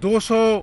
200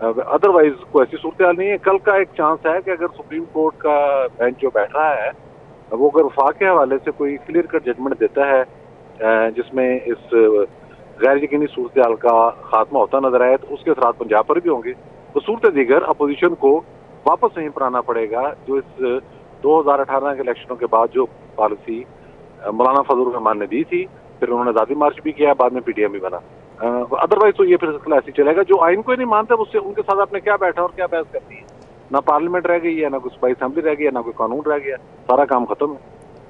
otherwise کوئی ایسی صورتحال نہیں ہے. کل کا ایک چانس ہے کہ اگر سپریم کورٹ کا بینچ جو بیٹھ رہا ہے وہ اگر وفاق کے حوالے سے کوئی کلیئر کٹ ججمنٹ دیتا ہے جس میں اس غیر یقینی صورتحال کا خاتمہ ہوتا نظر آئے تو اس کے اثرات پنجاب پر بھی ہوں گے. بصورت دیگر اپوزیشن کو واپس نہیں پرانا پڑے گا جو اس 2018 کے الیکشنوں کے بعد جو پالیسی مولانا فضل الرحمان نے دی تھی, پھر انہوں نے آزادی مارچ بھی کیا, بعد میں پی ٹی ایم بھی بنا. ادروائز تو یہ پھر سلسلہ ایسے چلے گا. جو آئین کو ہی نہیں مانتے اس سے ان کے ساتھ آپ نے کیا بیٹھا اور کیا بحث کرنی ہے. نہ پارلیمنٹ رہ گئی ہے, نہ کوئی صوبائی اسمبلی رہ گئی ہے, نہ کوئی قانون رہ گیا, سارا کام ختم ہے.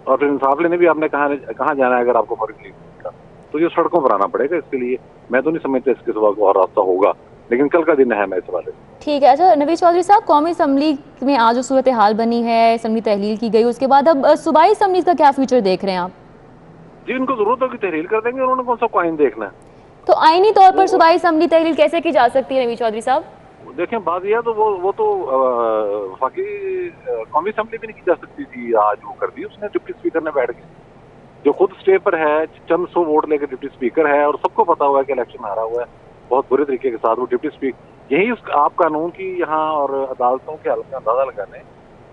اور پھر انصاف لینے بھی آپ نے کہاں جانا ہے اگر آپ کو فوری ریلیف کا, تو یہ سڑکوں پر آنا پڑے گا. اس کے لیے میں تو نہیں سمجھتا اس کے سوا کو اور راستہ ہوگا, لیکن کل کا دن ہے میں اس والے. ٹھیک ہے. اچھا نوید چودھری صاحب, قومی اسمبلی میں آج جو صورتحال بنی ہے, اسمبلی تحلیل کی گئی, اس کے بعد اب صوبائی اسمبلیز کا کیا فیوچر دیکھ رہے ہیں آپ؟ جی ان کو ضرورت ہوگی تحلیل کر دیں گے, انہوں نے کون سا آئین دیکھنا ہے. تو آئینی طور پر صوبائی اسمبلی تحلیل کیسے کی جا سکتی ہے نوید چودھری صاحب؟ دیکھیں بات یہ ہے تو وہ تو وفاقی قومی اسمبلی بھی نہیں کی جا سکتی تھی, آج وہ کر دی اس نے. ڈپٹی اسپیکر نے بیٹھ کے, جو خود اسٹے پر ہے, چند 100 ووٹ لے کے ڈپٹی اسپیکر ہے, اور سب کو پتا ہوا ہے کہ الیکشن ہارا ہوا ہے بہت برے طریقے کے ساتھ. وہ ڈپٹی اسپیکر یہی آپ قانون کی یہاں اور عدالتوں کے حالت میں اندازہ لگانے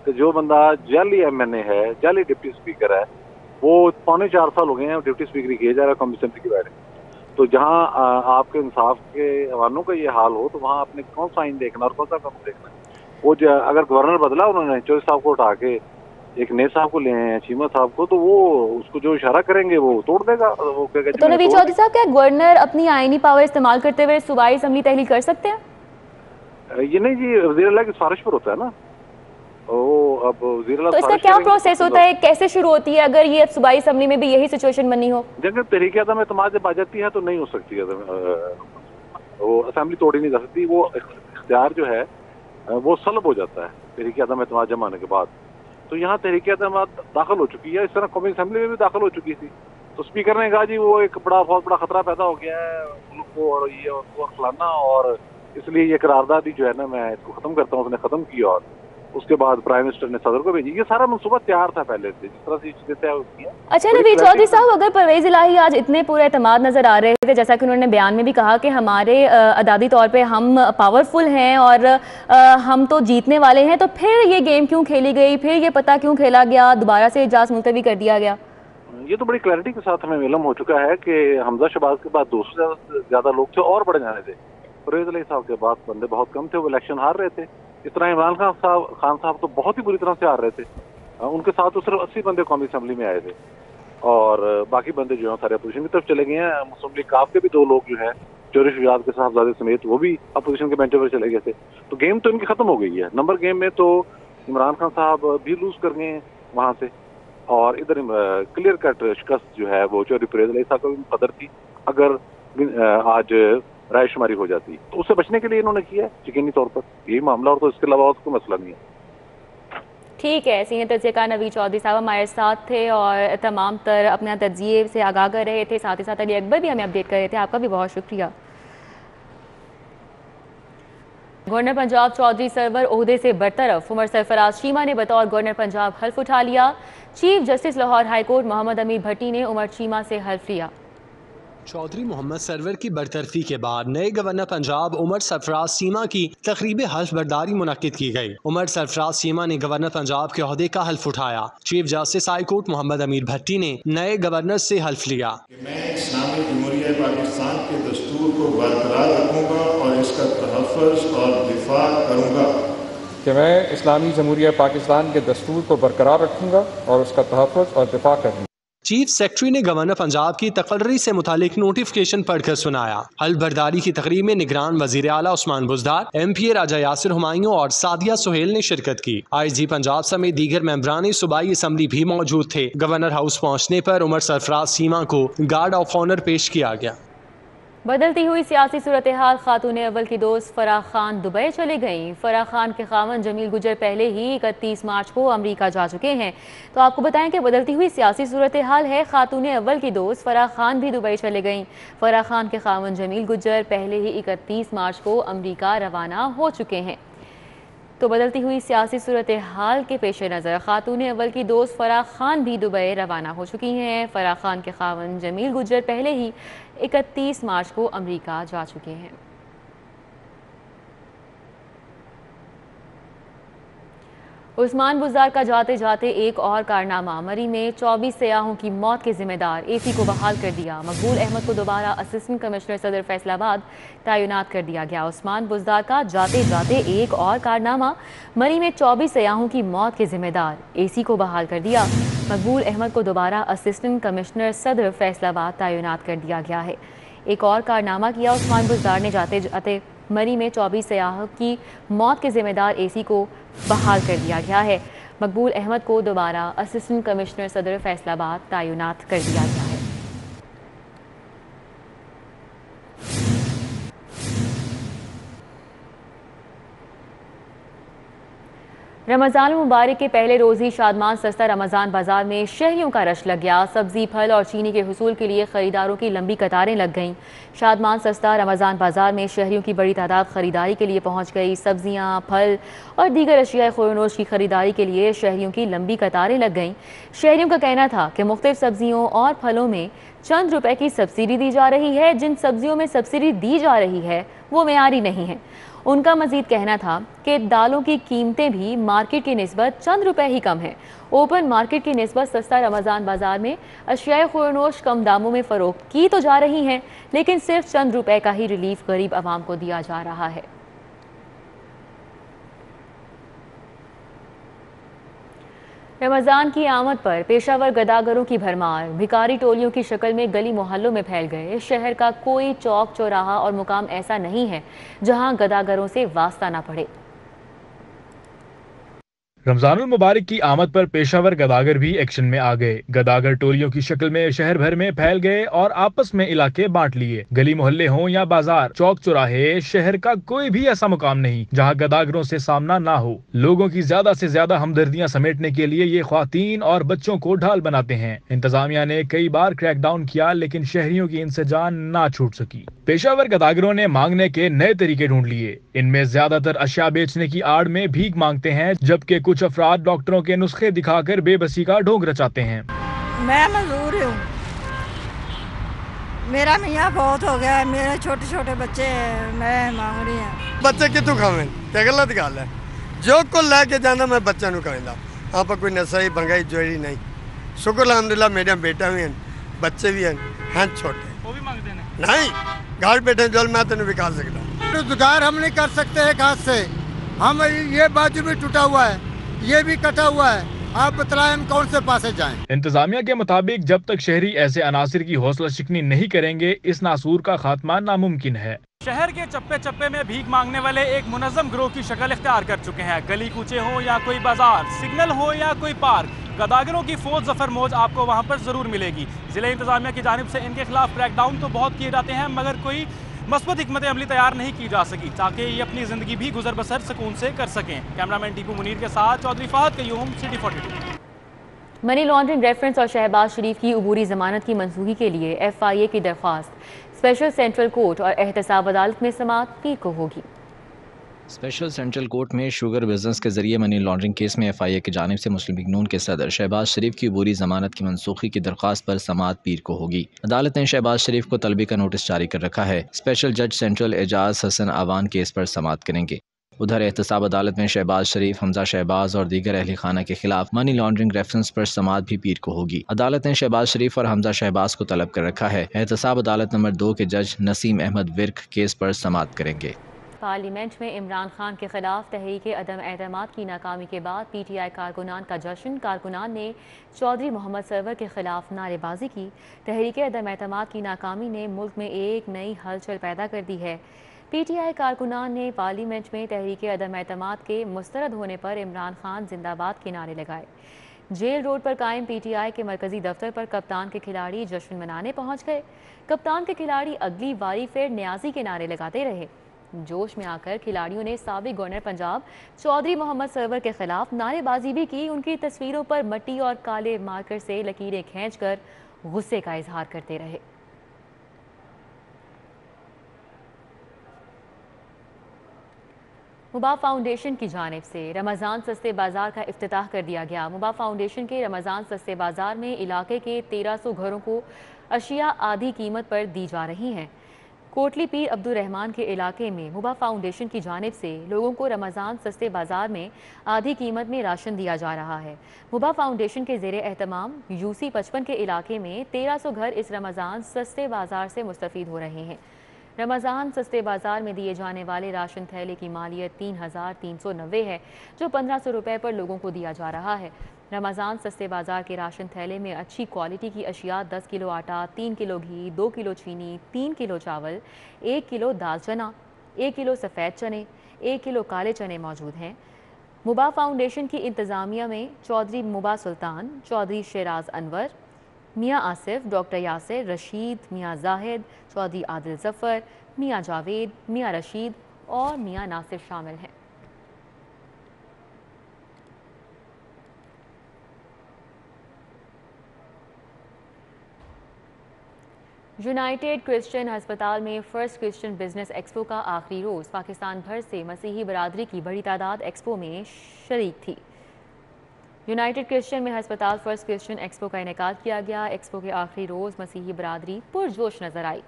کہ جو بندہ جعلی ایم این اے ہے, جعلی ڈپٹی اسپیکر ہے, وہ 3.25 سال ہو گئے ہیں ڈپٹی اسپیکر کیے جا رہا ہے قومی اسمبلی کی بیٹھ. تو جہاں آپ کے انصاف کے حوالوں کا یہ حال ہو تو وہاں آپ نے کون سا آئین دیکھنا اور کون سا قانون دیکھنا. وہ اگر گورنر بدلا انہوں نے چودھری صاحب کو اٹھا کے ایک نئے صاحب کو لے ہیں, چیمہ صاحب کو, تو وہ اس کو جو اشارہ کریں گے وہ توڑ دے گا. وہ تو نوید چودھری صاحب کیا گورنر اپنی آئینی پاور استعمال کرتے ہوئے صوبائی اسمبلی تحلیل کر سکتے ہیں؟ یہ نہیں جی, وزیر اللہ کی سفارش پر ہوتا ہے نا. اب وزیر اللہ, تو اس کا کیا پروسیس ہوتا ہے, کیسے شروع ہوتی ہے اگر یہ صوبائی اسمبلی میں بھی یہی سچویشن بنی ہو؟ جب تحریک عدم اعتماد جب آ جاتی ہے تو نہیں ہو سکتی, وہ اسمبلی توڑی نہیں جا سکتی. وہ اختیار جو ہے وہ سلب ہو جاتا ہے تحریک عدم اعتماد جمع ہونے کے بعد. تو یہاں تحریک اعتماد داخل ہو چکی ہے, اس طرح قومی اسمبلی میں بھی داخل ہو چکی تھی. تو اسپیکر نے کہا جی وہ ایک بہت بڑا خطرہ پیدا ہو گیا ہے ملک کو, اور یہ اور فلانا, اور اس لیے یہ قراردادی جو ہے نا میں اس کو ختم کرتا ہوں. اس نے ختم کی اور اس کے بعد پرائم منسٹر نے صدر کو بھیجی. یہ سارا منصوبہ تیار تھا پہلے سے, جس طرح سے چیزیں طے ہوتی ہیں. اچھا نوید چودھری صاحب, اگر پرویز الہی آج اتنے پورے اعتماد نظر آ رہے تھے, جیسا کہ انہوں نے بیان میں بھی کہا کہ ہمارے عدادی طور پہ ہم پاورفل ہیں اور ہم تو جیتنے والے ہیں, تو پھر یہ گیم کیوں کھیلی گئی, پھر یہ پتہ کیوں کھیلا گیا, دوبارہ سے اجلاس ملتوی کر دیا گیا؟ یہ تو بڑی کلیئرٹی کے ساتھ ہمیں علم ہو چکا ہے کہ حمزہ شہباز کے بعد 200 سے زیادہ لوگ تھے اور بڑھ جانے تھے. پرویز الہی صاحب کے بعد بندے بہت کم تھے, وہ الیکشن ہار رہے تھے. اس طرح عمران خان صاحب تو بہت ہی بری طرح سے ہار رہے تھے. ان کے ساتھ تو صرف 80 بندے قومی اسمبلی میں آئے تھے, اور باقی بندے جو ہیں سارے اپوزیشن کی طرف چلے گئے ہیں. مسلم لیگ کاف کے بھی 2 لوگ جو ہیں چوری شجاعت کے صاحبزادے سمیت وہ بھی اپوزیشن کے بینچوں پر چلے گئے تھے. تو گیم تو ان کی ختم ہو گئی ہے. نمبر گیم میں تو عمران خان صاحب بھی لوز کر گئے ہیں وہاں سے, اور ادھر کلیئر کٹ شکست جو ہے وہ چودھری پرویز الہی صاحب کو بھی قدر تھی اگر آج رائے شماری ہو جاتی. تو اس سے بچنے کے لیے انہوں نے کیا ہے یقینی طور پر یہی معاملہ, اور تو اس کے علاوہ کوئی مسئلہ نہیں ہے. ٹھیک ہے. سینئر تجزیہ کار نوید چودھری صاحب ہمارے ساتھ تھے اور تمام تر اپنا تجزیے سے آگاہ کر رہے تھے, ساتھ ہی ساتھ علی اکبر بھی ہمیں اپڈیٹ کر رہے تھے. آپ کا بھی بہت شکریہ. گورنر پنجاب چودھری سرور عہدے سے برطرف, عمر سرفراز چیمہ نے بطور گورنر پنجاب حلف اٹھا لیا. Chief justice Lahore high court Muhammad Ameer Bhatti نے عمر چیمہ سے حلف لیا. چودھری محمد سرور کی برطرفی کے بعد نئے گورنر پنجاب عمر سرفراز چیمہ کی تقریب حلف برداری منعقد کی گئی. عمر سرفراز چیمہ نے گورنر پنجاب کے عہدے کا حلف اٹھایا. Chief justice high court Muhammad Ameer Bhatti نے نئے گورنر سے حلف لیا. میں اسلامی جمہوریہ پاکستان کے دستور کو برقرار رکھوں گا اور اس کا تحفظ اور دفاع کروں گا. کہ میں اسلامی جمہوریہ پاکستان کے دستور کو برقرار رکھوں گا اور اس کا تحفظ اور دفاع کروں گا. چیف سیکرٹری نے گورنر پنجاب کی تقرری سے متعلق نوٹیفکیشن پڑھ کر سنایا. حلف برداری کی تقریب میں نگران وزیر اعلیٰ عثمان بزدار, ایم پی اے راجہ یاسر ہمایوں اور سعدیہ سہیل نے شرکت کی. آئی جی پنجاب سمیت دیگر ممبران صوبائی اسمبلی بھی موجود تھے. گورنر ہاؤس پہنچنے پر عمر سرفراز چیمہ کو گارڈ آف آنر پیش کیا گیا. بدلتی ہوئی سیاسی صورتحال, خاتون اول کی دوست فراح خان دبئی چلے گئیں. فراح خان کے خاوند جمیل گجر پہلے ہی 31 مارچ کو امریکہ جا چکے ہیں. تو آپ کو بتائیں کہ بدلتی ہوئی سیاسی صورتحال ہے, خاتون اول کی دوست فراح خان بھی دبئی چلے گئیں. فراح خان کے خاوند جمیل گجر پہلے ہی 31 مارچ کو امریکہ روانہ ہو چکے ہیں. تو بدلتی ہوئی سیاسی صورتحال کے پیش نظر خاتون اول کی دوست فراح خان بھی دبئی روانہ ہو چکی ہیں. فراح خان کے خاوند جمیل گجر پہلے ہی 31 مارچ کو امریکہ جا چکے ہیں. عثمان بزدار کا جاتے جاتے ایک اور کارنامہ، مری میں 24 سیاحوں کی موت کے ذمہ دار اے سی کو بحال کر دیا۔ مقبول احمد کو دوبارہ اسسٹنٹ کمشنر صدر فیصل آباد تعینات کر دیا گیا۔ عثمان بزدار کا جاتے جاتے ایک اور کارنامہ، مری میں 24 سیاحوں کی موت کے ذمہ دار اے سی کو بحال کر دیا۔ مقبول احمد کو دوبارہ اسسٹنٹ کمشنر صدر فیصل آباد تعینات کر دیا گیا ہے۔ ایک اور کارنامہ کیا، عثمان بزدار نے جاتے جاتے مری میں 24 سیاحوں کی موت کے ذمہ دار اے سی کو بحال کر دیا گیا ہے۔ مقبول احمد کو دوبارہ اسسٹنٹ کمشنر صدر فیصل آباد تعینات کر دیا گیا ہے۔ رمضان المبارک کے پہلے روز ہی شادمان سستا رمضان بازار میں شہریوں کا رش لگ گیا۔ سبزی، پھل اور چینی کے حصول کے لیے خریداروں کی لمبی قطاریں لگ گئیں۔ شادمان سستا رمضان بازار میں شہریوں کی بڑی تعداد خریداری کے لیے پہنچ گئی۔ سبزیاں، پھل اور دیگر اشیاء خور و نوش کی خریداری کے لیے شہریوں کی لمبی قطاریں لگ گئیں۔ شہریوں کا کہنا تھا کہ مختلف سبزیوں اور پھلوں میں چند روپے کی سبسڈی دی جا رہی ہے۔ جن سبزیوں میں سبسڈی دی جا رہی ہے وہ معیاری نہیں ہیں۔ ان کا مزید کہنا تھا کہ دالوں کی قیمتیں بھی مارکیٹ کی نسبت چند روپے ہی کم ہیں۔ اوپن مارکیٹ کی نسبت سستا رمضان بازار میں اشیاء خور و نوش کم داموں میں فروخت کی تو جا رہی ہیں، لیکن صرف چند روپے کا ہی ریلیف غریب عوام کو دیا جا رہا ہے۔ رمضان کی آمد پر پیشہ ور گداگروں کی بھرمار، بھکاری ٹولیوں کی شکل میں گلی محلوں میں پھیل گئے۔ شہر کا کوئی چوک چوراہا اور مقام ایسا نہیں ہے جہاں گداگروں سے واسطہ نہ پڑے۔ رمضان المبارک کی آمد پر پیشہ ور گداگر بھی ایکشن میں آ گئے۔ گداگر ٹولیوں کی شکل میں شہر بھر میں پھیل گئے اور آپس میں علاقے بانٹ لیے۔ گلی محلے ہوں یا بازار، چوک چوراہے، شہر کا کوئی بھی ایسا مقام نہیں جہاں گداگروں سے سامنا نہ ہو۔ لوگوں کی زیادہ سے زیادہ ہمدردیاں سمیٹنے کے لیے یہ خواتین اور بچوں کو ڈھال بناتے ہیں۔ انتظامیہ نے کئی بار کریک ڈاؤن کیا لیکن شہریوں کی ان سے جان نہ چھوٹ سکی۔ پیشہ ور گداگروں نے مانگنے کے نئے طریقے ڈھونڈ لیے۔ ان میں زیادہ تر اشیاء بیچنے کی آڑ میں بھیک مانگتے ہیں، جبکہ کچھ افراد ڈاکٹروں کے نسخے دکھا کر بے بسی کا ڈھونگ رچاتے ہیں۔ میں مزدور ہوں، میرا میاں بہت ہو گیا ہے، میرے چھوٹے چھوٹے بچے ہیں، میں مانگ رہی ہوں۔ بچے کتوں کھاویں تے غلط گل ہے، جو کو لے کے جانا میں بچوں نو کھاوندا، آپ کوئی نسائی بنگائی جوڑی نہیں۔ شکر الحمدللہ میرے بیٹا بھی ہیں، بچے بھی ہیں چھوٹے، وہ بھی مانگتے ہیں نہیں گھر بیٹھے جو میں تینوں بکا سکتا۔ روزگار ہم نہیں کر سکتے ایک ہاتھ سے، ہم یہ بازو بھی ٹوٹا ہوا ہے، یہ بھی کٹا ہوا ہے، آپ بتلائیں ہم کون سے پاسے جائیں۔ انتظامیہ کے مطابق جب تک شہری ایسے عناصر کی حوصلہ شکنی نہیں کریں گے اس ناسور کا خاتمہ ناممکن ہے۔ شہر کے چپے چپے میں بھیک مانگنے والے ایک منظم گروہ کی شکل اختیار کر چکے ہیں۔ گلی کوچے ہوں یا کوئی بازار، سگنل ہو یا کوئی پارک، گداگروں کی فوج ظفر موج آپ کو وہاں پر ضرور ملے گی۔ ضلع انتظامیہ کی جانب سے ان کے خلاف کریک ڈاؤن تو بہت کیے جاتے ہیں مگر کوئی مثبت حکمت عملی تیار نہیں کی جا سکی تاکہ یہ اپنی زندگی بھی گزر بسر سکون سے کر سکیں۔ کیمرامین ٹیپو منیر کے ساتھ چودھری فہد قیوم، سٹی 42۔ منی لانڈرنگ ریفرنس اور شہباز شریف کی عبوری ضمانت کی منسوخی کے لیے ایف آئی اے کی درخواست، اسپیشل سینٹرل کورٹ اور احتساب عدالت میں سماعت پیر کو ہوگی۔ اسپیشل سینٹرل کورٹ میں شوگر بزنس کے ذریعے منی لانڈرنگ کیس میں ایف آئی اے کی جانب سے مسلم لیگ نون کے صدر شہباز شریف کی عبوری ضمانت کی منسوخی کی درخواست پر سماعت پیر کو ہوگی۔ عدالت نے شہباز شریف کو طلبی کا نوٹس جاری کر رکھا ہے۔ اسپیشل جج سینٹرل اعجاز حسن آوان کیس پر سماعت کریں گے۔ ادھر احتساب عدالت میں شہباز شریف، حمزہ شہباز اور دیگر اہل خانہ کے خلاف منی لانڈرنگ ریفرنس پر سماعت بھی پیر کو ہوگی۔ عدالت نے شہباز شریف اور حمزہ شہباز کو طلب کر رکھا ہے۔ احتساب عدالت نمبر 2 کے جج نسیم احمد ورک کیس پر سماعت کریں گے۔ پارلیمنٹ میں عمران خان کے خلاف تحریک عدم اعتماد کی ناکامی کے بعد پی ٹی آئی کارکنان کا جشن۔ کارکنان نے چودھری محمد سرور کے خلاف نعرے بازی کی۔ تحریک عدم اعتماد کی ناکامی نے ملک میں ایک نئی ہلچل پیدا کر دی ہے۔ پی ٹی آئی کارکنان نے پارلیمنٹ میں تحریک عدم اعتماد کے مسترد ہونے پر عمران خان زندہ باد کے نعرے لگائے۔ جیل روڈ پر قائم پی ٹی آئی کے مرکزی دفتر پر کپتان کے کھلاڑی جشن منانے پہنچ گئے۔ کپتان کے کھلاڑی اگلی واری پھر نیازی کے نعرے لگاتے رہے۔ جوش میں آ کر کھلاڑیوں نے سابق گورنر پنجاب چودھری محمد سرور کے خلاف نعرے بازی بھی کی۔ ان کی تصویروں پر مٹی اور کالے مارکر سے لکیریں کھینچ کر غصے کا اظہار کرتے رہے۔ مبا فاؤنڈیشن کی جانب سے رمضان سستے بازار کا افتتاح کر دیا گیا۔ مبا فاؤنڈیشن کے رمضان سستے بازار میں علاقے کے 1300 گھروں کو اشیاء آدھی قیمت پر دی جا رہی ہیں۔ کوٹلی پیر عبدالرحمان کے علاقے میں مبا فاؤنڈیشن کی جانب سے لوگوں کو رمضان سستے بازار میں آدھی قیمت میں راشن دیا جا رہا ہے۔ مبا فاؤنڈیشن کے زیر اہتمام UC 55 کے علاقے میں 1300 گھر اس رمضان سستے بازار سے مستفید ہو رہے ہیں۔ رمضان سستے بازار میں دیے جانے والے راشن تھیلے کی مالیت 3390 ہے، جو 1500 روپے پر لوگوں کو دیا جا رہا ہے۔ رمضان سستے بازار کے راشن تھیلے میں اچھی کوالٹی کی اشیاء 10 کلو آٹا، 3 کلو گھی، 2 کلو چینی، 3 کلو چاول، 1 کلو دال چنا، 1 کلو سفید چنے، 1 کلو کالے چنے موجود ہیں۔ مبا فاؤنڈیشن کی انتظامیہ میں چودھری مبا سلطان، چودھری شیراز انور، میاں آصف، ڈاکٹر یاسر رشید، میاں زاہد، چودھری عادل ظفر، میاں جاوید، میاں رشید اور میاں ناصر شامل ہیں۔ یونائٹڈ کرسچن ہسپتال میں فرسٹ کرسچن بزنس ایکسپو کا آخری روز پاکستان بھر سے مسیحی برادری کی بڑی تعداد ایکسپو میں شریک تھی۔ یونائٹڈ کرسچن میں ہسپتال فرسٹ کرسچن ایکسپو کا انعقاد کیا گیا۔ ایکسپو کے آخری روز مسیحی برادری پرجوش نظر آئی۔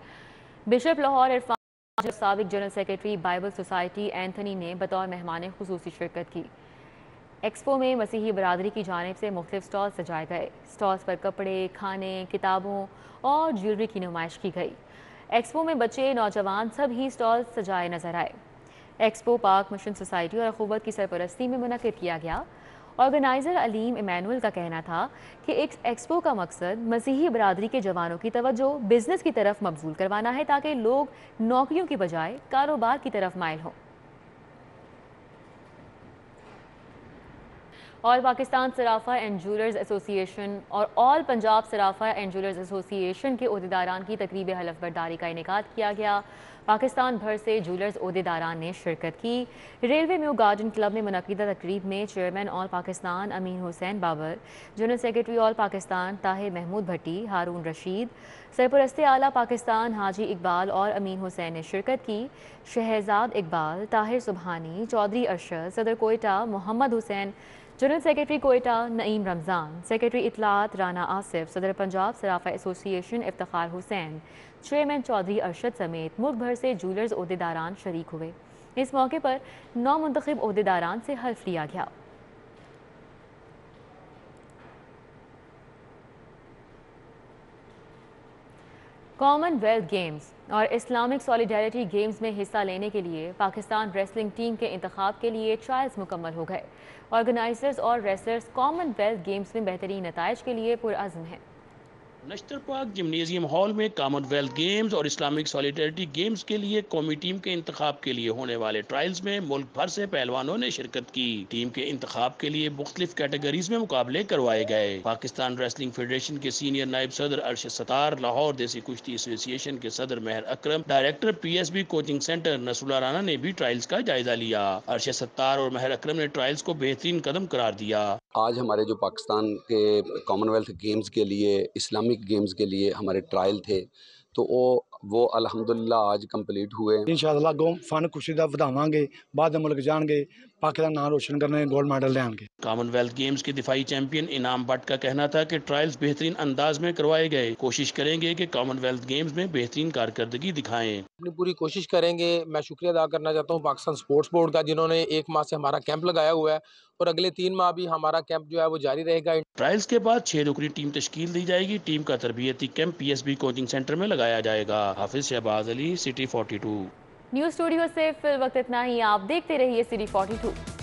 بشپ لاہور عرفان، سابق general secretary Bible society Anthony نے بطور مہمان خصوصی شرکت کی۔ ایکسپو میں مسیحی برادری کی جانب سے مختلف سٹال سجائے گئے۔ سٹالز پر کپڑے، کھانے، کتابوں اور جیولری کی نمائش کی گئی۔ ایکسپو میں بچے، نوجوان سب ہی سٹال سجائے نظر آئے۔ ایکسپو پاک مشن سوسائٹی اور اخوت کی سرپرستی میں منعقد کیا گیا۔ آرگنائزر علیم ایمینول کا کہنا تھا کہ ایکسپو کا مقصد مسیحی برادری کے جوانوں کی توجہ بزنس کی طرف مبذول کروانا ہے تاکہ لوگ نوکریوں کی بجائے کاروبار کی طرف مائل ہوں۔ آل پاکستان صرافہ اینڈ جیولرز ایسوسی ایشن اور آل پنجاب صرافہ اینڈ جیولرز ایسوسی ایشن کے عہدیداران کی تقریب حلف برداری کا انعقاد کیا گیا۔ پاکستان بھر سے جیولرز عہدیداران نے شرکت کی۔ ریلوے میو گارڈن کلب میں منعقدہ تقریب میں چیئرمین آل پاکستان امین حسین بابر، جنرل سیکرٹری آل پاکستان طاہر محمود بھٹی، ہارون رشید، سرپرست اعلیٰ پاکستان حاجی اقبال اور امین حسین نے شرکت کی۔ شہزاد اقبال، طاہر سبحانی، چودھری ارشد، صدر کوئٹہ محمد حسین، جنرل سیکرٹری کوئٹہ نعیم رمضان، سیکرٹری اطلاعات رانا آصف، صدر پنجاب صرافہ ایسوسی ایشن افتخار حسین، چیئرمین چودھری ارشد سمیت ملک بھر سے جیولرز عہدیداران شریک ہوئے۔ اس موقع پر 9 منتخب عہدیداران سے حلف لیا گیا۔ کامن ویلتھ گیمز اور اسلامک سالیڈیرٹی گیمز میں حصہ لینے کے لیے پاکستان ریسلنگ ٹیم کے انتخاب کے لیے ٹرائلز مکمل ہو گئے۔ آرگنائزرز اور ریسلرز کامن ویلتھ گیمز میں بہترین نتائج کے لیے پرعزم ہیں۔ نشتر پاک جمنیزیم ہال میں کامن ویلتھ گیمز اور اسلامک سالیڈیرٹی گیمز کے لیے قومی ٹیم کے انتخاب کے لیے ہونے والے ٹرائلز میں ملک بھر سے پہلوانوں نے شرکت کی۔ ٹیم کے انتخاب کے لیے مختلف کیٹیگریز میں مقابلے کروائے گئے۔ پاکستان ریسلنگ فیڈریشن کے سینئر نائب صدر ارشد ستار، لاہور دیسی کشتی ایسوسی ایشن کے صدر Mehr Akram, director PSB coaching centre Nasrullah Rana نے بھی ٹرائلز کا جائزہ لیا۔ ارشد ستار اور مہر اکرم نے ٹرائلز کو بہترین قدم قرار دیا۔ آج ہمارے جو پاکستان کے کامن ویلتھ گیمز کے لیے، اسلامک گیمز کے لیے ہمارے ٹرائل تھے تو وہ الحمدللہ آج کمپلیٹ ہوئے۔ انشاءاللہ اگوں فن خوشی دا ਵਧਾਵਾਂਗੇ، بعد ملک جان گے، پاکستان نام روشن کرنے، گولڈ میڈل لے آنگے۔ کامن ویلتھ گیمز کے دفاعی چیمپئن انعام بٹ کا کہنا تھا کہ ٹرائلز بہترین انداز میں کروائے گئے۔ کوشش کریں گے کہ کامن ویلتھ گیمز میں بہترین کارکردگی دکھائیں۔ اپنی پوری کوشش کریں گے۔ میں شکریہ ادا کرنا چاہتا ہوں پاکستان سپورٹس بورڈ کا، جنہوں نے 1 ماہ سے ہمارا کیمپ لگایا ہوا ہے اور اگلے 3 ماہ بھی ہمارا کیمپ جو ہے وہ جاری رہے گا۔ ٹرائلز کے بعد 6 رکنی ٹیم تشکیل دی جائے گی۔ ٹیم کا تربیتی کیمپ PSB کوچنگ سینٹر میں لگایا جائے گا۔ حافظ شہباز علی، سٹی 42۔ نیوز اسٹوڈیو سے فی الوقت اتنا ہی۔ آپ دیکھتے رہیے سٹی 42۔